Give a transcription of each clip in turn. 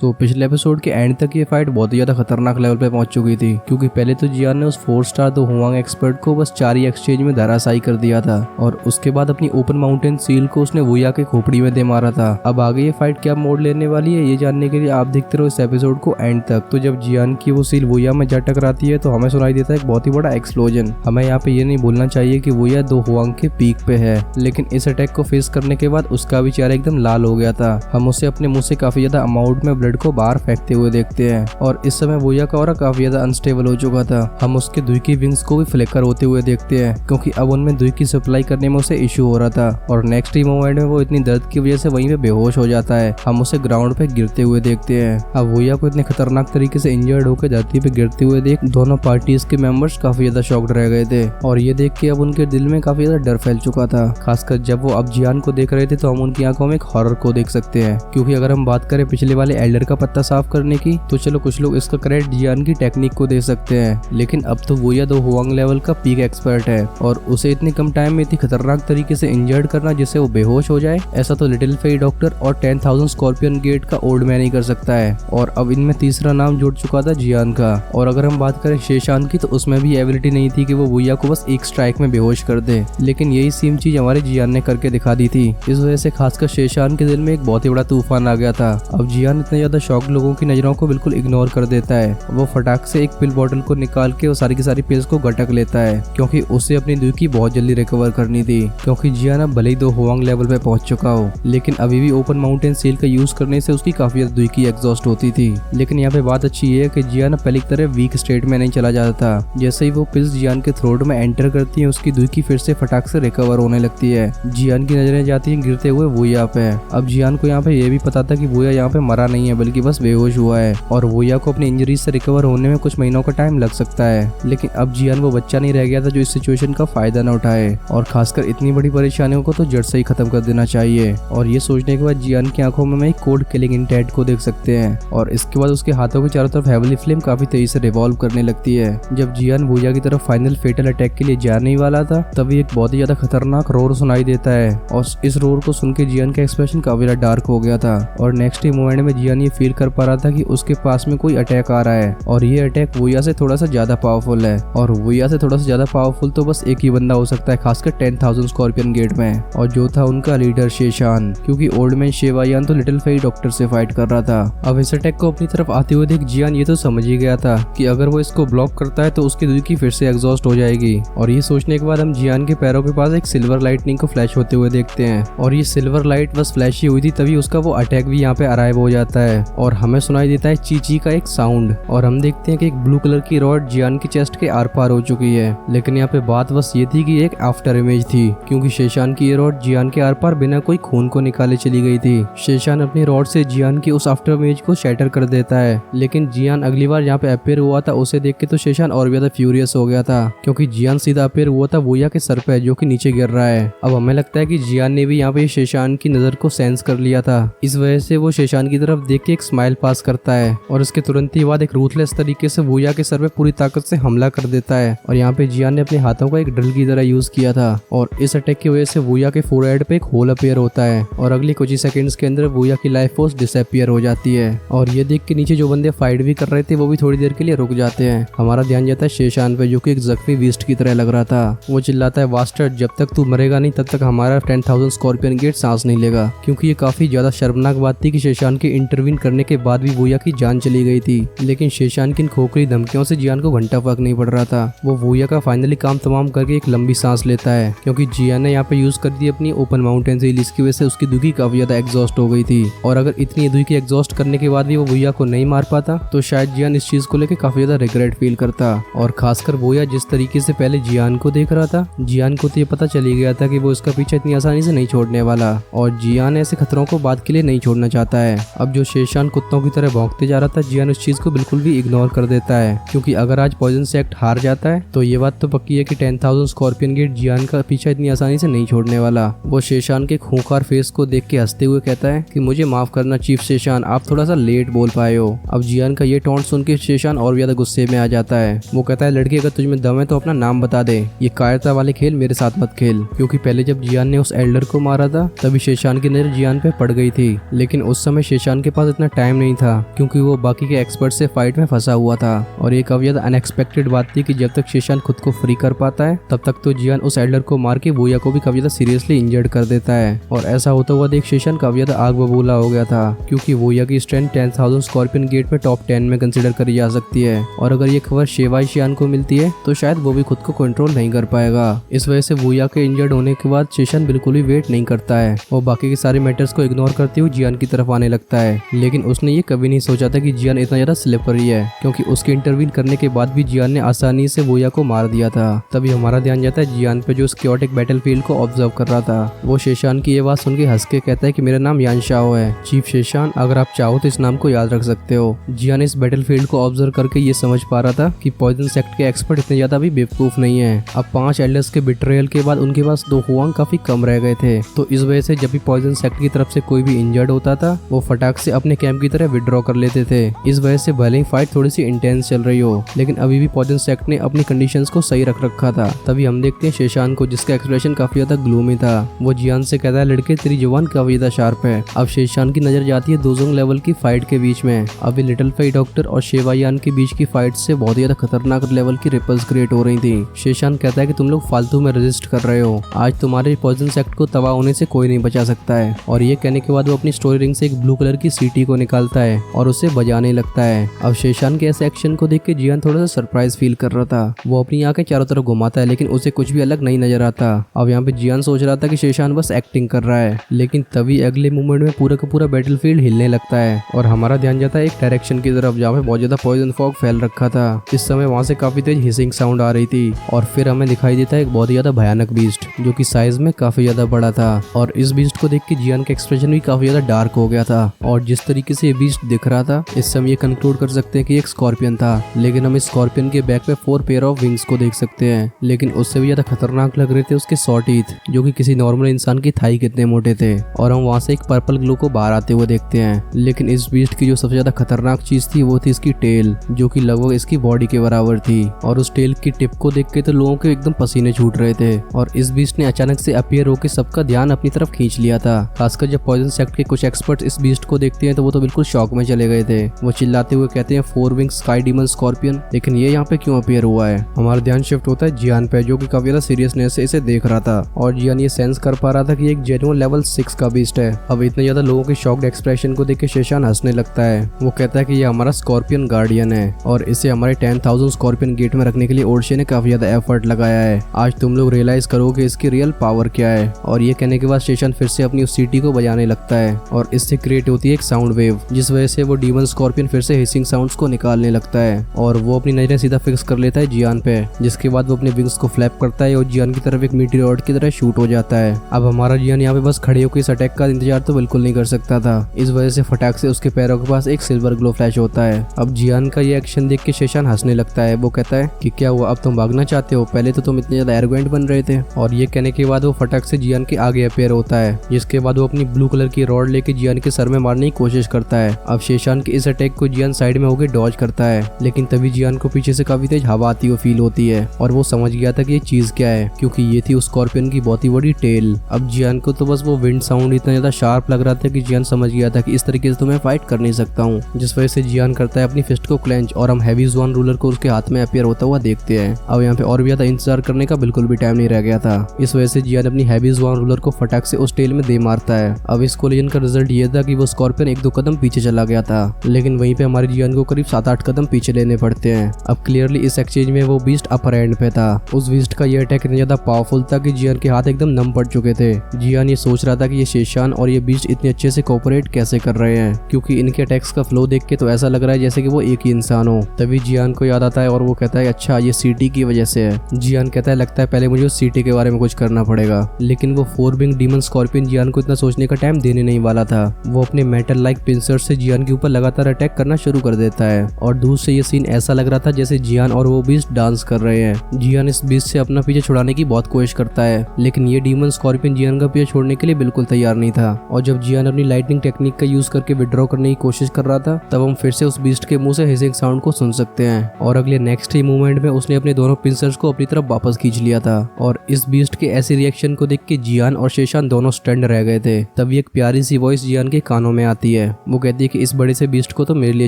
तो पिछले एपिसोड के एंड तक ये फाइट बहुत ही ज्यादा खतरनाक लेवल पे पहुंच चुकी थी, क्योंकि पहले तो जियान ने उस 4 स्टार दो हुआंग एक्सपर्ट को बस 4 ही एक्सचेंज में धराशायी कर दिया था और उसके बाद अपनी ओपन माउंटेन सील को उसने वुया के खोपड़ी में दे मारा था। अब आगे ये फाइट क्या मोड़ लेने वाली है ये जानने के लिए आप देखते रहो इस एपिसोड को एंड तक। तो जब जियान की वो सील वुया में जा टकराती है तो हमें सुनाई देता है एक बहुत ही बड़ा एक्सप्लोजन। हमें यहाँ पे ये नहीं भूलना चाहिए कि वुया दो हुआंग के पीक पे है, लेकिन इस अटैक को फेस करने के बाद उसका भी चेहरा एकदम लाल हो गया था। हम उसे अपने मुंह से काफी ज्यादा अमाउंट में ब्लड को बाहर फेंकते हुए देखते हैं और इस समय वुया का ऑरा काफी ज्यादा अनस्टेबल हो चुका था। हम उसके दुई की विंग्स को भी फ्लेकर होते हुए देखते हैं, क्योंकि अब उनमें दुई की सप्लाई करने में उसे इशू हो रहा था और नेक्स्ट ही मोमेंट में वो इतनी दर्द की वजह से वहीं पे बेहोश हो जाता है। हम उसे ग्राउंड पे गिरते हुए देखते हैं। अब वुया को इतने खतरनाक तरीके से इंजर्ड होकर धरती पे गिरते हुए देख दोनों पार्टीज के मेंबर्स काफी ज्यादा शॉक्ड रह गए थे और ये देख के अब उनके दिल में काफी ज्यादा डर फैल चुका था। खासकर जब वो अब जियान को देख रहे थे तो हम उनकी आंखों में एक हॉरर को देख सकते हैं, क्योंकि अगर हम बात करें पिछले वाले एल्डर का पत्ता साफ करने की तो चलो कुछ लोग इसका क्रेडिट जियान की टेक्निक को दे सकते हैं, लेकिन अब तो वुया दो हुआंग लेवल का पीक एक्सपर्ट है और उसे इतने कम टाइम में इतनी खतरनाक तरीके से इंजर्ड करना जिससे वो बेहोश हो जाए, ऐसा तो लिटिल फेई डॉक्टर और 10,000 स्कॉर्पियन गेट का ओल्ड मैन ही कर सकता है। और अब इनमें तीसरा नाम जुड़ चुका था जियान का। और अगर हम बात करें शेशान की तो उसमें भी एबिलिटी नहीं थी कि वो वुया को बस एक स्ट्राइक में बेहोश कर दे, लेकिन यही सेम चीज हमारे जियान ने करके दिखा दी थी। इस वजह से खासकर शेशान के दिल में एक बहुत ही बड़ा तूफान आ गया था। अब जियान इतने ज्यादा शॉक लोगों की नजरों को बिल्कुल इग्नोर कर देता है। वो फटाक से एक पिल बॉटल को निकाल के वो सारी की सारी पिल्स को गटक लेता है, क्योंकि उसे अपनी दुई की बहुत जल्दी रिकवर करनी थी। क्योंकि जियान अब भले ही दो हुआंग लेवल पे पहुंच चुका हो, लेकिन अभी भी ओपन माउंटेन सील का यूज करने से उसकी काफी ज्यादा दुई की एग्जॉस्ट होती थी। लेकिन यहाँ पे बात अच्छी है कि जियान पहले की तरह वीक स्टेट में नहीं चला जाता था। जैसे ही वो पिल्स जियान के थ्रोट में एंटर करती है उसकी दुई की फिर से फटाक से रिकवर होने लगती है। जियान की नजरें जाती है गिरते हुए वुया पे। अब जियान को यहाँ पे ये भी पता था कि वुया यहाँ पे मरा नहीं है बल्कि बस बेहोश हुआ है और वुया को अपनी इंजरी से रिकवर होने में कुछ महीनों का टाइम लग सकता है। लेकिन अब जियान वो बच्चा नहीं रह गया था जो इस सिचुएशन का फायदा न उठाए और खासकर इतनी बड़ी परेशानियों को तो जड़ से ही खत्म कर देना चाहिए। और ये सोचने के बाद जियान की आंखों में एक कोड किलिंग इंटेंट को देख सकते हैं और इसके बाद उसके हाथों के चारों तरफ हेवली फ्लेम काफी तेजी से रिवॉल्व करने लगती है। जब जियान वुया की तरफ फाइनल फेटल अटैक के लिए जाने ही वाला था तभी एक बहुत ही ज्यादा खतरनाक रोर सुनाई देता है और इस रोर को सुन के जियान का एक्सप्रेशन काफी ज्यादा डार्क हो गया था और नेक्स्ट ही मोमेंट में जियान ये फील कर पा रहा था कि उसके पास में कोई अटैक आ रहा है और ये अटैक वुया से थोड़ा सा ज्यादा पावरफुल है और वुया से थोड़ा सा ज्यादा पावरफुल तो बस एक ही बंदा हो सकता है, खासकर 10,000 स्कॉर्पियन गेट में, और जो था उनका लीडर शेशान, क्योंकि ओल्ड मैन शेवायान तो लिटिल फेई डॉक्टर से फाइट कर रहा था। अब इस अटैक को अपनी तरफ आते हुए देख जियान ये तो समझ ही गया था कि अगर वो इसको ब्लॉक करता है तो उसकी दुई की फिर से एग्जॉस्ट हो जाएगी और ये सोचने के बाद हम जियान के पैरों के पास एक सिल्वर लाइटनिंग को फ्लैश होते हुए देखते हैं और ये सिल्वर लाइट बस फ्लैश ही हुई थी तभी उसका वो अटैक भी यहाँ पे अराइव हो जाता है और हमें सुनाई देता है चीची का एक साउंड और हम देखते हैं कि एक ब्लू कलर की रॉड जियान की चेस्ट के आर पार हो चुकी है। लेकिन यहाँ पे बात बस ये थी कि एक आफ्टर इमेज थी, क्योंकि शेशान की ये रॉड जियान के आर पार बिना कोई खून को निकाले चली गई थी। शेशान अपनी रॉड से जियान की उस आफ्टर इमेज को शैटर कर देता है, लेकिन जियान अगली बार यहाँ पे अपीयर हुआ था उसे देख के तो शेशान और भी ज्यादा फ्यूरियस हो गया था, क्योंकि जियान सीधा अपीयर हुआ था वुया के सर पे जो कि नीचे गिर रहा है। अब हमें लगता है कि जियान ने भी यहाँ पे शेशान की नजर को सेंस कर लिया था, इस वजह से वो शेशान की तरफ देख के एक स्माइल पास करता है और इसके तुरंत ही बाद एक रूथलेस तरीके से वुया के सर पे पूरी ताकत से हमला कर देता है और यहाँ पे जियान ने अपने हाथों का एक ड्रिल की तरह यूज किया था और इस अटैक की वजह से वुया के फोरहेड पे एक होल अपीयर होता है और अगले कुछ ही सेकंड्स के अंदर वुया की लाइफ फोर्स डिसअपीयर हो जाती है और ये देख के नीचे जो बंदे फाइट भी कर रहे थे वो भी थोड़ी देर के लिए रुक जाते हैं। हमारा ध्यान जाता है शेशान पे जो कि एक जख्मी बीस्ट की तरह लग रहा था। वो चिल्लाता है बास्टर्ड जब तक तू मरेगा नहीं तब तक हमारा 10,000 स्कॉर्पियन गेट सांस नहीं लेगा, क्योंकि ये काफी ज्यादा शर्मनाक बात थी कि शेशान के इंटरवीन करने के बाद भी वुया की जान चली गई थी। लेकिन शेशान की इन खोखली धमकियों से जियान को घंटा फर्क नहीं पड़ रहा था। वो वुया का फाइनली काम तमाम करके एक लंबी सांस लेता है, क्योंकि जियान ने यहाँ पे यूज कर दी अपनी ओपन माउंटेन सील, इसकी वजह से उसकी दुखी काफी ज्यादा एग्जॉस्ट हो गई थी और अगर इतनी दुखी की एग्जॉस्ट करने के बाद भी वो वुया को नहीं मार पाता तो शायद जियान इस चीज को लेकर काफी ज्यादा रिग्रेट फील करता। और खासकर वुया जिस तरीके से पहले जियान को देख रहा था, जियान को तो ये पता चली गया था कि वो इसका पीछा इतनी आसानी से नहीं छोड़ने वाला और जियान ऐसे खतरों को बाद के लिए नहीं छोड़ना चाहता है। अब जो शेशान कुत्तों की तरह भौंकते जा रहा था, जियान उस चीज को बिल्कुल भी इग्नोर कर देता है, क्योंकि अगर आज पॉइजन से एक्ट हार जाता है तो ये बात तो पक्की है कि 10,000 स्कॉर्पियन गेट जियान का पीछा इतनी आसानी से नहीं छोड़ने वाला। वो शेशान के खूंखार फेस को देख के हंसते हुए कहता है कि मुझे माफ करना चीफ शेशान, आप थोड़ा सा लेट बोल पाए हो। अब जियान का ये टॉन्ट सुन के शेशान और भी ज्यादा गुस्से में आ जाता है। वो कहता है लड़की अगर तुझमें दम है तो अपना नाम बता दे, ये कायरता वाले खेल मेरे साथ मत खेल, क्योंकि पहले जब जियान ने उस एल्डर को मारा था तभी शेशान की नजर जियान पे पड़ गई थी, लेकिन उस समय शेशान के पास इतना टाइम नहीं था क्योंकि वो बाकी के एक्सपर्ट से फाइट में फंसा हुआ था। और ये काफी ज्यादा अनएक्सपेक्टेड बात थी कि जब तक शेशान खुद को फ्री कर पाता है तब तक तो जियान उस एल्डर को मार के वोया को भी काफी ज्यादा सीरियसली इंजर्ड कर देता है। और ऐसा होता हुआ देख शेशान काफी ज्यादा आग बबूला हो गया था क्योंकि वोया की स्ट्रेंथ 10,000 स्कॉर्पियन गेट में टॉप 10 में कंसिडर करी जा सकती है। और अगर ये खबर शेवाई शियान को मिलती है तो शायद वो भी खुद को कंट्रोल नहीं कर पाएगा। इस वजह से वोया के इंजर्ड होने के बाद शेशान बिल्कुल भी वेट नहीं करता है। वो बाकी के सारे मैटर्स को इग्नोर करते हुए जियान की तरफ आने लगता है। लेकिन उसने ये कभी नहीं सोचा था कि जियान इतना ज्यादा स्लिपरी है क्योंकि उसके इंटरवीन करने के बाद भी जियान ने आसानी से वोया को मार दिया था। तभी हमारा ध्यान जाता है जियान पे जो स्क्योटिक बैटलफील्ड को ऑब्जर्व कर रहा था। वो शेशान की ये बात सुन के हंस के कहता है कि मेरा नाम यान शाओ है, चीफ शेशान, अगर आप चाहो तो इस नाम को याद रख सकते हो। जियान इस बैटलफील्ड को ऑब्जर्व करके ये समझ पा रहा था कि पॉइजन सेक्ट के एक्सपर्ट इतने ज्यादा भी बेवकूफ नहीं है। अब 5 एल्डर्स के बिट्रेयल के बाद उनके पास 2 हुआंग काफी कम रह गए थे। तो इस वजह से जब भी पॉइजन सेक्ट की तरफ से कोई भी इंजर्ड होता था वो फटाक से अपने कैंप की तरह विड्रॉ कर लेते थे। इस वजह से भले ही फाइट थोड़ी सी इंटेंस चल रही हो लेकिन अभी भी पॉइजन सेक्ट ने अपनी कंडीशंस को सही रख रखा था। तभी हम देखते हैं शेशान को जिसका एक्सप्रेशन काफी ज्यादा ग्लूमी था। वो जियान से कहता है लड़के तेरी जुबान काफी ज्यादा शार्प है। अब शेशान की नजर जाती है दोजोंग लेवल की फाइट के बीच में। अभी लिटिल फाई डॉक्टर और शेवायान के बीच की फाइट से बहुत ज्यादा खतरनाक लेवल की रिपल्स क्रिएट हो रही थी। शेशान कहता है कि तुम लोग फालतू में रेजिस्ट कर रहे हो, आज तुम्हारे पॉइजन सेक्ट को तबाह होने से कोई नहीं बचा सकता है। और ये कहने के बाद वो अपनी स्टोरी रिंग से एक ब्लू कलर की सीटी को निकालता है और उसे बजाने लगता है। अब शेशान के ऐसे एक्शन को देख के जियान थोड़ा सा सरप्राइज फील कर रहा था। वो अपनी आंखें चारों तरफ घुमाता है लेकिन उसे कुछ भी अलग नहीं नजर आता। अब यहाँ पे जियान सोच रहा था कि शेशान बस एक्टिंग कर रहा है, लेकिन तभी अगले मोमेंट में पूरा का पूरा बैटलफील्ड हिलने लगता है और हमारा ध्यान जाता है एक डायरेक्शन की तरफ जहाँ पे बहुत ज्यादा पॉइजन फॉग फैल रखा था। इस समय वहाँ से काफी तेज हिसिंग साउंड आ रही थी और फिर हमें दिखाई देता है एक बहुत ज्यादा भयानक बीस्ट जो कि साइज में काफी ज्यादा बड़ा था। और इस बीस्ट को देख के जियान का एक्सप्रेशन भी काफी ज्यादा डार्क हो गया था। और जिस तरीके से ये बीस्ट दिख रहा था इससे हम ये कंक्लूड कर सकते हैं कि एक स्कॉर्पियन था, लेकिन हम इस स्कॉर्पियन के बैक पे 4 पेयर ऑफ विंग्स को देख सकते हैं। लेकिन उससे भी ज्यादा खतरनाक लग रहे थे उसके 100 टीथ जो कि किसी नॉर्मल इंसान की थाई कितने मोटे थे। और हम वहाँ से एक पर्पल ग्लो को बाहर आते हुए देखते हैं। लेकिन इस बीस्ट की जो सबसे ज्यादा खतरनाक चीज थी वो थी इसकी टेल जो कि लगभग इसकी बॉडी के बराबर थी। और उस टेल की टिप को देख के तो लोगों के एकदम पसीने छूट रहे थे। और इस बीस्ट ने अचानक से अपीयर होकर सबका ध्यान अपनी तरफ खींच लिया था। खासकर जब पॉइजन सेक्ट के कुछ एक्सपर्ट्स इस बीस्ट को देखते हैं तो वो तो बिल्कुल शॉक में चले गए थे। वो चिल्लाते हुए कहते हैं 4 विंग स्काई डीमन स्कॉर्पियन, लेकिन ये यहाँ पे क्यों अपीयर हुआ है। हमारा ध्यान शिफ्ट होता है जियान पे जो कि काफी ज्यादा सीरियसनेस से इसे देख रहा था। और जियान ये सेंस कर पा रहा था कि एक जेन्युइन लेवल 6 का बीस्ट है। अब इतने ज्यादा लोगों के शॉक्ड एक्सप्रेशन को देख के शेशान हंसने लगता है। वो कहता है कि ये हमारा स्कॉर्पियन गार्डियन है और इसे हमारे 10,000 स्कॉर्पियन गेट में रखने के लिए ओर्शे ने काफी ज्यादा एफर्ट लगाया है। आज तुम लोग रियलाइज करोगे इसकी रियल पावर क्या है। और ये कहने के बाद शेशान फिर से अपनी उस सीटी को बजाने लगता है और इससे क्रिएट होती है एक साउंड वेव जिस वजह से वो डीमन स्कॉर्पियन फिर से हिसिंग साउंड्स को निकालने लगता है। और वो अपनी नजरें सीधा फिक्स कर लेता है जियान पे, जिसके बाद वो अपने विंग्स को फ्लैप करता है और जियान की तरफ एक मीटियोर की तरह शूट हो जाता है। अब हमारा जियान यहाँ पे बस खड़े होकर इस अटैक का इंतजार तो बिल्कुल नहीं कर सकता था। इस वजह से फटाक से उसके पैरों के पास एक सिल्वर ग्लो फ्लैश होता है। अब जियान का ये एक्शन देख के शेशान हंसने लगता है। वो कहता है कि क्या हुआ, अब तुम भागना चाहते हो, पहले तो तुम इतने ज्यादा एरोगेंट बन रहे थे। और ये कहने के बाद वो फटाक से जियान के आगे अपीयर होता है, जिसके बाद वो अपनी ब्लू कलर की रॉड लेके जियान के सर में मारने की कोशिश करता है। अब शेशान के इस अटैक को जियान साइड में होकर डॉज करता है, लेकिन तभी जियान को पीछे से काफी तेज हवा आती हुई फील होती है और वो समझ गया था कि ये चीज क्या है, क्योंकि ये थी उस स्कॉर्पियन की बहुत ही बड़ी टेल। अब जियान को तो बस वो विंड साउंड इतना ज्यादा शार्प लग रहा था कि जियान समझ गया था कि इस तरीके से तो मैं फाइट कर नहीं सकता हूँ, जिस वजह से जियान करता है अपनी फिस्ट को क्लेंच और हम हैवी ज़ुआन रूलर को उसके हाथ में अपीयर होता हुआ देखते हैं। अब यहाँ पे और भी ज्यादा इंतजार करने का बिल्कुल भी टाइम नहीं रह गया था। इस वजह से जियान अपनी हैवी ज़ुआन रूलर को फटाक से उस टेल में दे मारता है। अब इस कोलिजन का रिजल्ट ये था कि वो स्कॉर्पियन 1-2 कदम पीछे चला गया था, लेकिन वहीं पे हमारे जियान को करीब 7-8 कदम पीछे लेने पड़ते हैं। अब क्लियरली इस एक्सचेंज में वो बीस्ट अपर एंड पे था। उस बीस्ट का ये अटैक इतना ज्यादा पावरफुल था कि जियान के हाथ एकदम नम पड़ चुके थे। जियान ये सोच रहा था कि ये शेशान और ये बीस्ट इतने अच्छे से कोऑपरेट कैसे कर रहे हैं, क्योंकि इनके अटैक्स का फ्लो देख के तो ऐसा लग रहा है जैसे कि वो एक ही इंसान हो। तभी जियान को याद आता है और वो कहता है अच्छा ये सीटी की वजह से है। जियान कहता है लगता है पहले मुझे उस सीटी के बारे में कुछ करना पड़ेगा, लेकिन वो 4 विंग डीमन स्कॉर्पियन जियान को इतना सोचने का टाइम देने नहीं वाला था। वो अपने मेटल लाइक पिंसर से जियान के ऊपर लगातार अटैक करना शुरू कर देता है और दूर से ये सीन ऐसा लग रहा था जैसे जियान और वो बीस्ट डांस कर रहे हैं। जियान इस बीस्ट से अपना पीछे छुड़ाने की बहुत कोशिश करता है, लेकिन ये डीमन स्कॉर्पियन जियान का पीछे छोड़ने के लिए बिल्कुल तैयार नहीं था। और जब जियान अपनी लाइटनिंग टेक्निक का यूज करके विड्रॉ करने की कोशिश कर रहा था तब हम फिर से उस बीस्ट के मुंह से हिसिंग साउंड को सुन सकते हैं और अगले नेक्स्ट ही मूवमेंट में उसने अपने दोनों पिंसर्स को अपनी तरफ वापस खींच लिया था। और इस बीस्ट के ऐसे रिएक्शन को देख के जियान और शेशान दोनों स्टंड रह गए थे। तभी एक प्यारी सी वॉइस जियान के कानों में आती देती है। वो कहती है कि इस बड़े से बीस्ट को तो मेरे लिए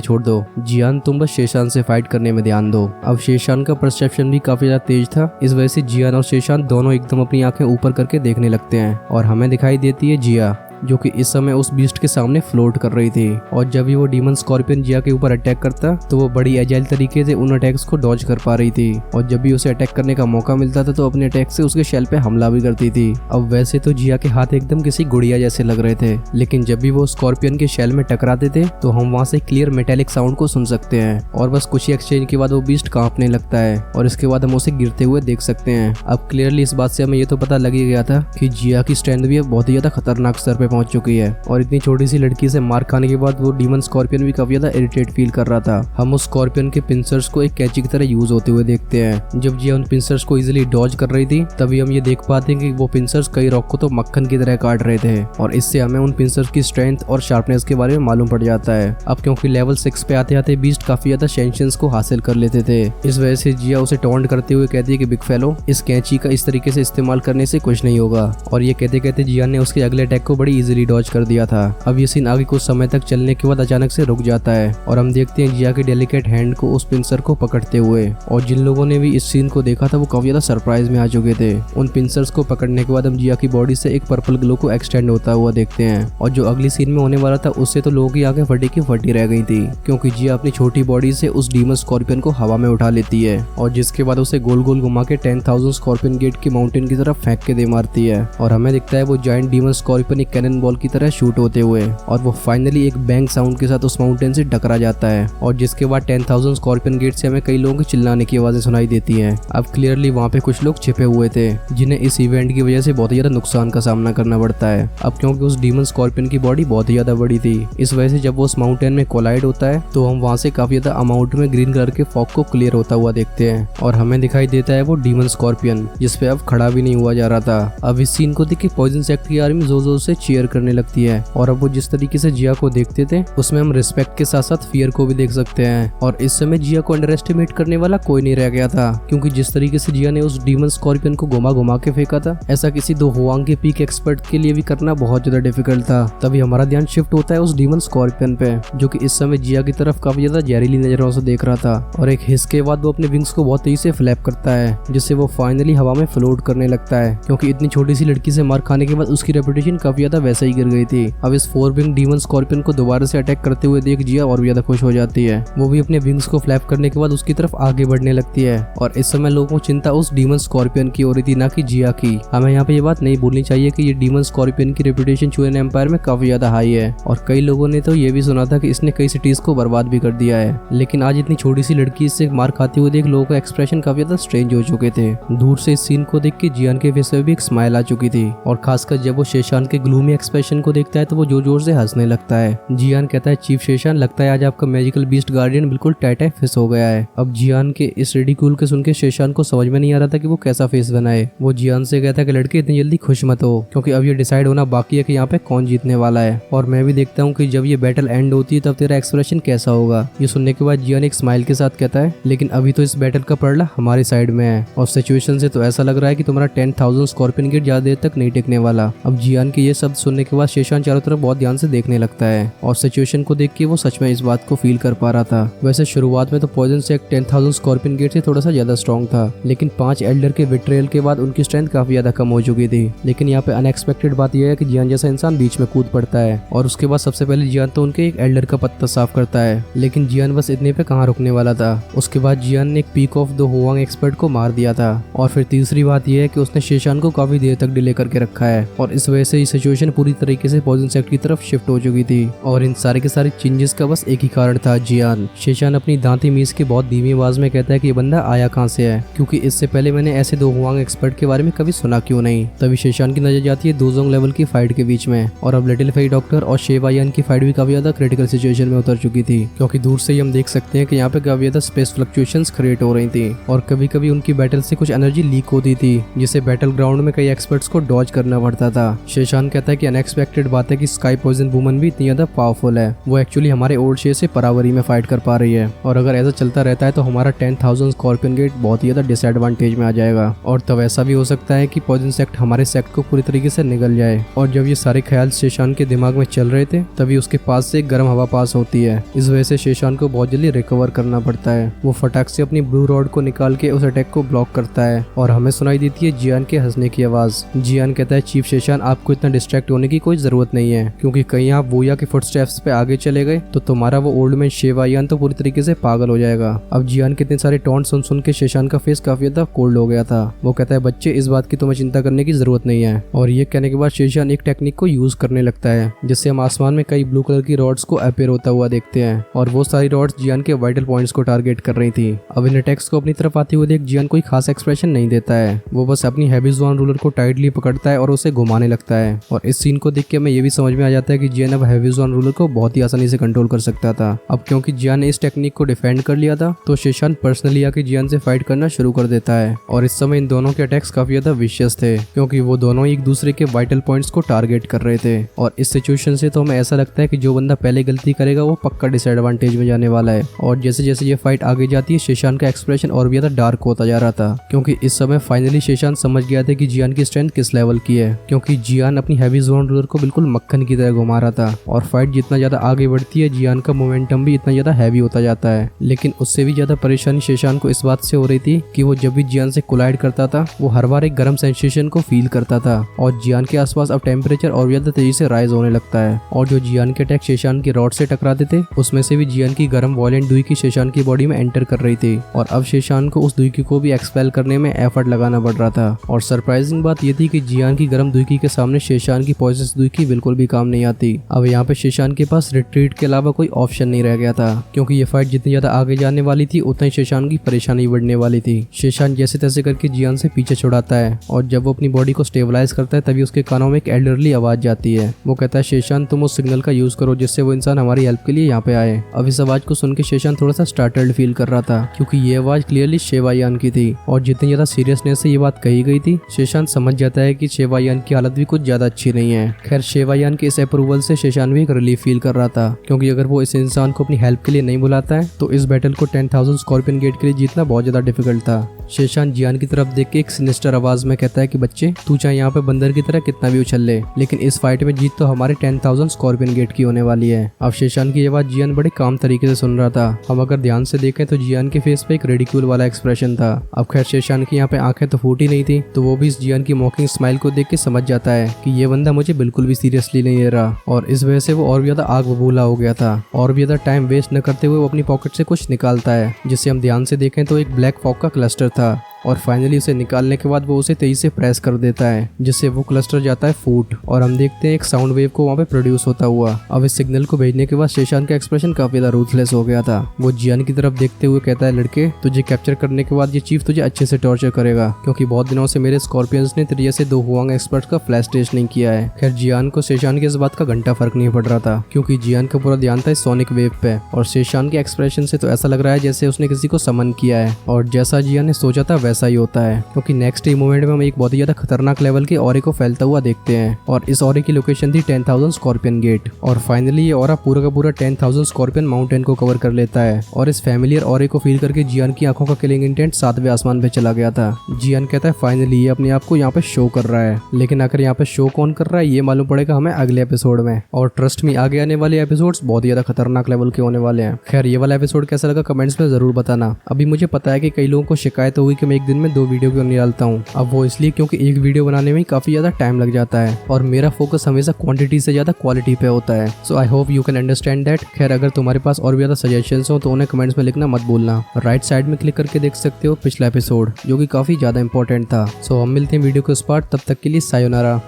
छोड़ दो, जियान तुम बस शेशान से फाइट करने में ध्यान दो। अब शेशान का परसेप्शन भी काफी ज्यादा तेज था, इस वजह से जियान और शेशान दोनों एकदम अपनी आंखें ऊपर करके देखने लगते हैं और हमें दिखाई देती है जिया, जो कि इस समय उस बीस्ट के सामने फ्लोट कर रही थी। और जब भी वो डीमन स्कॉर्पियन जिया के ऊपर अटैक करता तो वो बड़ी एजाइल तरीके से उन अटैक्स को डॉज कर पा रही थी, और जब भी उसे अटैक करने का मौका मिलता था तो अपने अटैक से उसके शेल पे हमला भी करती थी। अब वैसे तो जिया के हाथ एकदम किसी गुड़िया जैसे लग रहे थे, लेकिन जब भी वो स्कॉर्पियन के शेल में टकराते थे तो हम वहाँ से क्लियर मेटेलिक साउंड को सुन सकते हैं, और बस कुछ ही एक्सचेंज के बाद वो बीस्ट कांपने लगता है और इसके बाद हम उसे गिरते हुए देख सकते हैं। अब क्लियरली इस बात से हमें ये तो पता लग ही गया था कि जिया की स्ट्रेंथ भी अब बहुत ही ज्यादा खतरनाक स्तर पे पहुंच चुकी है, और इतनी छोटी सी लड़की से मार खाने के बाद वो डीमन स्कॉर्पियन भी काफी ज्यादा इरिटेट फील कर रहा था। हम उस स्कॉर्पियन के पिंसर्स को एक कैंची की तरह यूज होते हुए देखते हैं। जब जिया उन पिंसर्स को इजीली डॉज कर रही थी तभी हम ये देख पाते हैं कि वो पिंसर्स कई रॉक को तो मक्खन की तरह काट रहे थे, और इससे हमें उन पिंसर्स की स्ट्रेंथ और शार्पनेस के बारे में मालूम पड़ जाता है। अब क्योंकि लेवल 6 पे आते आते बीस्ट काफी ज्यादा सेंशंस को हासिल कर लेते थे, इस वजह से जिया उसे टॉन्ट करते हुए कहती है कि बिग फेलो, इस कैंची का इस तरीके से इस्तेमाल करने से कुछ नहीं होगा, और ये कहते कहते जिया ने उसके अगले अटैक को बड़ी इजीली डॉज कर दिया था। अब ये सीन आगे कुछ समय तक चलने के बाद अचानक से रुक जाता है और हम देखते हैं जिया के डेलिकेट हैंड को उस पिंसर को पकड़ते हुए, और जिन लोगों ने भी इस सीन को देखा था वो काफी ज्यादा सरप्राइज में आ चुके थे। उन पिंसर्स को पकड़ने के बाद हम जिया की बॉडी से एक पर्पल ग्लो को एक्सटेंड होता हुआ देखते हैं, और जो अगली सीन में होने वाला था उससे तो लोगों की आंखें फटी की फटी रह गई थी, क्योंकि जिया अपनी छोटी बॉडी से उस डीमन स्कॉर्पियन को हवा में उठा लेती है, और जिसके बाद उसे गोल गोल घुमा के 10,000 स्कॉर्पियन गेट की माउंटेन की तरफ फेंक के दे मारती है, और हमें दिखता है वो जायंट डीमन स्कॉर्पियन एक कैनन बॉल की तरह शूट होते हुए, और वो फाइनली एक बैंग साउंड के साथ उस माउंटेन से टकरा जाता है, और जिसके बाद 10,000 स्कॉर्पियन गेट से हमें कई लोगों की चिल्लाने की आवाजें सुनाई देती हैं। अब क्लियरली वहाँ पे कुछ लोग छिपे हुए थे जिन्हें इस इवेंट की वजह से बहुत ही ज्यादा नुकसान का सामना करना पड़ता है। अब क्योंकि उस डीमन स्कॉर्पियन की बॉडी बहुत ही ज्यादा बड़ी थी, इस वजह से जब वो उस माउंटेन में कोलाइड होता है तो हम वहाँ से काफी ज्यादा अमाउंट में ग्रीन कलर के फॉग को क्लियर होता हुआ देखते हैं, और हमें दिखाई देता है वो डीमन स्कॉर्पियन जिसपे अब खड़ा भी नहीं हुआ जा रहा था। अब इस सीन को देख के पॉइजन सेक्ट की आर्मी जोर जोर से चीयर करने लगती है, और अब वो जिस तरीके से जिया को देखते थे उसमें हम रिस्पेक्ट के साथ साथ फियर को भी देख सकते हैं, और इस समय जिया को अंडर एस्टिमेट करने वाला कोई नहीं रह गया था, क्योंकि जिस तरीके से जिया ने उस डीमन स्कॉर्पियन को घुमा घुमा के फेंका था ऐसा किसी दो हुआंग के पीक एक्सपर्ट के लिए भी करना बहुत ज्यादा डिफिकल्ट था। तभी हमारा ध्यान शिफ्ट होता है उस डीमन स्कॉर्पियन पे, जो कि इस समय जिया की तरफ काफी ज्यादा जहरीली नजरों से देख रहा था, और एक हिस के बाद वो अपने विंग्स को बहुत तेजी से फ्लैप करता है, जिससे वो फाइनली हवा में फ्लोट करने लगता है, क्योंकि इतनी छोटी सी लड़की से मार खाने के बाद उसकी रेपुटेशन काफी ज्यादा वैसे ही गिर गई थी। अब इस 4 विंग डीमन स्कॉर्पियन को दोबारा से अटैक करते हुए देख जिया और भी ज्यादा खुश हो जाती है। वो भी अपने विंग्स को फ्लैप करने के बाद उसकी तरफ आगे बढ़ने लगती है, और इस समय लोगों को चिंता उस डीमन स्कॉर्पियन की हो रही थी, ना कि जिया की। हमें यहाँ पे ये बात नहीं भूलनी चाहिए कि ये डीमन स्कॉर्पियन की रेपुटेशन चुएन एम्पायर में काफी ज्यादा हाई है, और कई लोगों ने तो ये भी सुना था कि इसने कई सिटीज को बर्बाद भी कर दिया है। लेकिन आज इतनी छोटी सी लड़की इससे मार खाती हुई देख लोगों का एक्सप्रेशन काफी ज्यादा स्ट्रेंज हो चुके थे। दूर से इस सीन को देख के जियान के फेस पे भी एक स्माइल आ चुकी थी, और खासकर जब वो शेशान के ग्लूमी एक्सप्रेशन को देखता है तो वो जोर जोर से हंसने लगता है। जियान कहता है, चीफ शेशान, लगता है आज आपका मैजिकल बीस्ट गार्डियन बिल्कुल टाइट फिस हो गया है। अब जियान के इस रिडिक्यूल के सुन के शेशान को समझ में नहीं आ रहा था कि वो कैसा फेस बनाए। वो जियान से कहता है कि लड़के इतनी जल्दी खुश मत हो, क्योंकि अब ये डिसाइड होना बाकी है कि यहाँ पे कौन जीतने वाला है, और मैं भी देखता हूँ कि जब ये बैटल एंड होती है तब तेरा एक्सप्रेशन कैसा होगा। ये सुनने के बाद जियान एक स्माइल के साथ कहता है, लेकिन अभी तो इस बैटल का पड़ला हमारी साइड में है, और सिचुएशन से तो ऐसा लग रहा है कि तुम्हारा 10,000 स्कॉर्पियन गेट ज्यादा देर तक नहीं टिकने वाला। अब जियान के ये शब्द सुनने के बाद शेशान चारों तरफ बहुत ध्यान से देखने लगता है, और सिचुएशन को देख के वो सच में इस बात को फील कर पा रहा था। वैसे शुरुआत में तो पॉइजन से 10,000 स्कॉर्पियन गेट से थोड़ा सा ज्यादा स्ट्रॉन्ग था, लेकिन 5 एल्डर के विट्रेयल के बाद उनकी स्ट्रेंथ काफी ज्यादा कम हो चुकी थी। लेकिन यहाँ पे अनएक्सपेक्टेड बात यह है कि जियान जैसा इंसान बीच में कूद पड़ता है, और उसके बाद सबसे पहले जियान तो उनके एक एल्डर का पत्ता साफ करता है, लेकिन जियान बस इतने पे कहाँ रुकने वाला था। उसके बाद जियान ने एक peak of the Huang expert को मार दिया था, और फिर तीसरी बात यह है कि उसने शेशान को काफी देर तक डिले करके रखा है, और इस वजह से ये सिचुएशन पूरी तरीके से पॉइजन सेक्ट की तरफ शिफ्ट हो चुकी थी। और इन सारे के सारे चेंजेस का बस एक ही कारण था, जियान। शेशान अपनी दांती मीस के बहुत धीमी आवाज में कहता है कि ये बंदा आया कहाँ से है, क्योंकि इससे पहले मैंने ऐसे दो हुआंग एक्सपर्ट के बारे में कभी सुना क्यों नहीं। तभी शेशान की नजर जाती है दोजोंग लेवल की फाइट के बीच में, और अब लिटिल फेई डॉक्टर और शेवायान की फाइट भी काफी ज्यादा क्रिटिकल सिचुएशन में उतर चुकी थी, क्योंकि दूर से ही हम देख सकते हैं कि यहाँ पे काफी ज्यादा स्पेस फ्लक्चुएशंस क्रिएट हो रही थी, और कभी कभी उनकी बैटल से कुछ एनर्जी लीक होती थी, जिसे बैटल ग्राउंड में कई एक्सपर्ट्स को डॉज करना पड़ता था। शेशान कहता है कि अनएक्सपेक्टेड बात है कि स्काई पॉइजन वुमन भी इतनी ज्यादा पावरफुल है। वो एक्चुअली हमारे ओल्ड शेर से बराबरी में फाइट कर पा रही है और अगर ऐसा चलता रहता है तो हमारा 10,000 स्कॉर्पियन गेट बहुत ही ज्यादा डिसएडवांटेज में आ जाएगा। और तब ऐसा भी हो सकता है कि पॉइजन सेक्ट हमारे सेक्ट को पूरी तरीके से निगल जाए। और जब ये सारे ख्याल शेषान के दिमाग में चल रहे थे तभी उसके पास से एक गर्म हवा पास होती है। इस वजह से शेषान को बहुत जल्दी रिकवर करना पड़ता है। वो फटाक से अपनी ब्लू रॉड को निकाल के उस अटैक को ब्लॉक करता है और हमें सुनाई देती है जियान के हंसने की आवाज। जियान कहता है चीफ शेषान आपको इतना डिस्ट्रैक्ट होने की कोई जरूरत नहीं है, क्योंकि कहीं आप वोया के फुटस्टेप्स पे आगे चले गए तो तुम्हारा वो ओल्ड मैन शेवायान तो पूरी तरीके से पागल हो जाएगा। अब जियान के इतने सारे टॉन्ट सुन सुन के शेषान का फेस काफी ज्यादा कोल्ड हो गया था। वो कहता है बच्चे इस बात की तुम्हें चिंता करने की जरूरत नहीं है। और ये कहने के बाद शेषान एक टेक्निक को यूज करने लगता है जिससे हम आसमान में कई ब्लू कलर की रॉड्स को अपीयर होता हुआ देखते हैं और वो सारी रॉड्स जियान के वाइटल पॉइंट्स को टारगेट कर रही थी। अब इन अटैक्स को अपनी तरफ आते हुए देख जियान कोई खास एक्सप्रेशन नहीं देता है। वो बस अपनी हैवी ज़ुआन रूलर को टाइटली पकड़ता है और उसे घुमाने लगता है। और इस सीन को देख के हमें ये भी समझ में आ जाता है कि जियान अब हैवी ज़ुआन रूलर को बहुत ही आसानी से कंट्रोल कर सकता था। अब क्योंकि जियान ने इस टेक्निक को डिफेंड कर लिया था तो शेषान पर्सनली आके जियान से फाइट करना शुरू कर देता है। और इस समय इन दोनों के अटैक्स काफी ज्यादा विशियस थे क्योंकि वो दोनों एक दूसरे के वाइटल पॉइंट्स को टारगेट कर रहे थे। और इस सिचुएशन से तो हमें ऐसा लगता है कि जो बंदा पहले गलती करेगा वो पक्का डिसएडवांटेज में जाने वाला है। और जैसे जैसे ये फाइट आगे जाती है शेषान का एक्सप्रेशन और भी ज्यादा डार्क होता जा रहा था क्योंकि इस समय फाइनली शेषान समझ गया था कि जियान की स्ट्रेंथ किस लेवल की है, क्योंकि जियान अपनी हैवी ज़ुआन रूलर को बिल्कुल मक्खन की तरह घुमा रहा था। और फाइट जितना ज्यादा आगे बढ़ती है जियान का मोमेंटम भी इतना ज्यादा हैवी होता जाता है। लेकिन उससे भी ज्यादा परेशानी शेषान को इस बात से हो रही थी कि वो जब भी जियान से कोलाइड करता था वो हर बार एक गर्म सेंसेशन को फील करता था और जियान के आसपास अब टेम्परेचर और ज्यादा तेजी से राइज होने लगता है। और जो जियान के अटैक शेषान की रॉड से टकराते थे उसमें से भी जियान की गर्म वॉयलेंट दुई की शेषान की बॉडी में एंटर कर रही थी और अब शेषान को उस दुई को भी एक्सपेल करने में एफर्ट लगाना पड़ रहा था। और सरप्राइजिंग बात ये थी कि जियान की गर्म दुई के सामने शेषान की पॉइजनस दुई बिल्कुल भी काम नहीं आती। अब यहाँ पे शेषान के पास रिट्रीट के अलावा कोई ऑप्शन नहीं रह गया था क्योंकि ये फाइट जितनी ज्यादा आगे जाने वाली थी उतना ही शेषान की परेशानी बढ़ने वाली थी। शेषान जैसे तैसे करके जियान से पीछे छुड़ाता है और जब वो अपनी बॉडी को स्टेबलाइज करता है तभी उसके कानों में एक एल्डरली आवाज जाती है। वो कहता है शेषान तुम उस सिग्नल का यूज करो जिससे वो इंसान हमारी हेल्प के लिए यहाँ पे आए। अब इस आवाज को सुन के शेषान थोड़ा सा स्टार्टल्ड फील कर रहा था क्योंकि ये आवाज क्लियरली शेवायान की थी और जितनी ज्यादा सीरियसनेस से ये बात कही गई थी शेषान समझ जाता है कि शेवायान की हालत भी कुछ ज्यादा अच्छी नहीं है। खैर शेवायान के इस अप्रूवल से शेषान भी एक रिलीफ फील कर रहा था क्योंकि अगर वो इस इंसान को अपनी हेल्प के लिए नहीं बुलाता है तो इस बैटल को 10,000 स्कॉर्पियन गेट के लिए जीतना बहुत ज्यादा डिफिकल्ट था। शेषान जियान की तरफ देख के एक सिनिस्टर आवाज में कहता है कि बच्चे तू चाहे यहाँ पे बंदर की तरह कितना भी उछल ले लेकिन इस फाइट में जीत तो हमारे 10,000 स्कॉर्पियन गेट की होने वाली है। अब शेषान की ये बात जियान बड़े काम तरीके से सुन रहा था। हम अगर ध्यान से देखें तो जियान के फेस पे एक रेडिक्यूल वाला एक्सप्रेशन था। अब खैर शेषान की यहाँ पे आंखें तो फूटी नहीं थी तो वो भी इस जियान की मॉकिंग स्माइल को देख के समझ जाता है कि ये बंदा मुझे बिल्कुल भी सीरियसली नहीं ले रहा और इस वजह से वो और भी ज्यादा आग बबूला हो गया था। और भी ज्यादा टाइम वेस्ट न करते हुए वो अपनी पॉकेट से कुछ निकालता है जिसे हम ध्यान से देखें तो एक ब्लैक फॉग का क्लस्टर था और फाइनली उसे निकालने के बाद वो उसे तेजी से प्रेस कर देता है जिससे वो क्लस्टर जाता है फूट और हम देखते हैं एक साउंड वेव को वहाँ पे प्रोड्यूस होता हुआ। अब इस सिग्नल को भेजने के बाद शेषान का एक्सप्रेशन काफी ज्यादा रूथलेस हो गया था। वो जियान की तरफ देखते हुए कहता है लड़के तुझे कैप्चर करने के बाद ये चीफ तुझे अच्छे से टॉर्चर करेगा क्योंकि बहुत दिनों से मेरे स्कॉर्पियंस ने तेरे जैसे 2 हुआंग एक्सपर्ट्स का फ्लैश टेस्ट नहीं किया है। खैर जियान को शेषान की इस बात का घंटा फर्क नहीं पड़ रहा था क्योंकि जियान का पूरा ध्यान था इस सोनिक वेव पे और शेषान के एक्सप्रेशन से तो ऐसा लग रहा है जैसे उसने किसी को समन किया है और जैसा जियान ने सोचा था वैसा ही होता है क्योंकि नेक्स्ट मूवमेंट में हम एक बहुत ही ज्यादा खतरनाक लेवल के ऑरे को फैलता हुआ देखते हैं और इस ऑरे की लोकेशन थी 10,000 स्कॉर्पियन गेट। और फाइनली ये ऑरा पूरा का पूरा 10,000 स्कॉर्पियन माउंटेन को कवर कर लेता है और इस फैमिलियर ऑरे को फील करके जियान की आंखों का किलिंग इंटेंट 7वें आसमान पे चला गया था। जियान कहता है फाइनली ये अपने आप को यहाँ पे शो कर रहा है, लेकिन आखिर यहाँ पे शो कौन कर रहा है ये मालूम पड़ेगा हमें अगले एपिसोड में। और ट्रस्ट में आगे आने वाले एपिसोड्स बहुत ही ज्यादा खतरनाक लेवल के होने वाले हैं। खैर ये वाला एपिसोड कैसा लगा कमेंट्स में जरूर बताना। अभी मुझे पता है कि कई लोगों को शिकायत हुई कि मैं एक दिन में 2 वीडियो क्यों नहीं डालता हूँ। अब वो इसलिए क्योंकि एक वीडियो बनाने में काफी ज्यादा टाइम लग जाता है और मेरा फोकस हमेशा क्वांटिटी से ज्यादा क्वालिटी पे होता है। So I hope you can understand that. खैर अगर तुम्हारे पास और भी ज्यादा सजेशंस हो तो उन्हें कमेंट्स में लिखना मत भूलना। राइट साइड में क्लिक करके देख सकते हो पिछला एपिसोड जो कि काफी ज्यादा इंपॉर्टेंट था। सो हम मिलते हैं वीडियो के उस पार्ट, तब तक के लिए सायोनारा।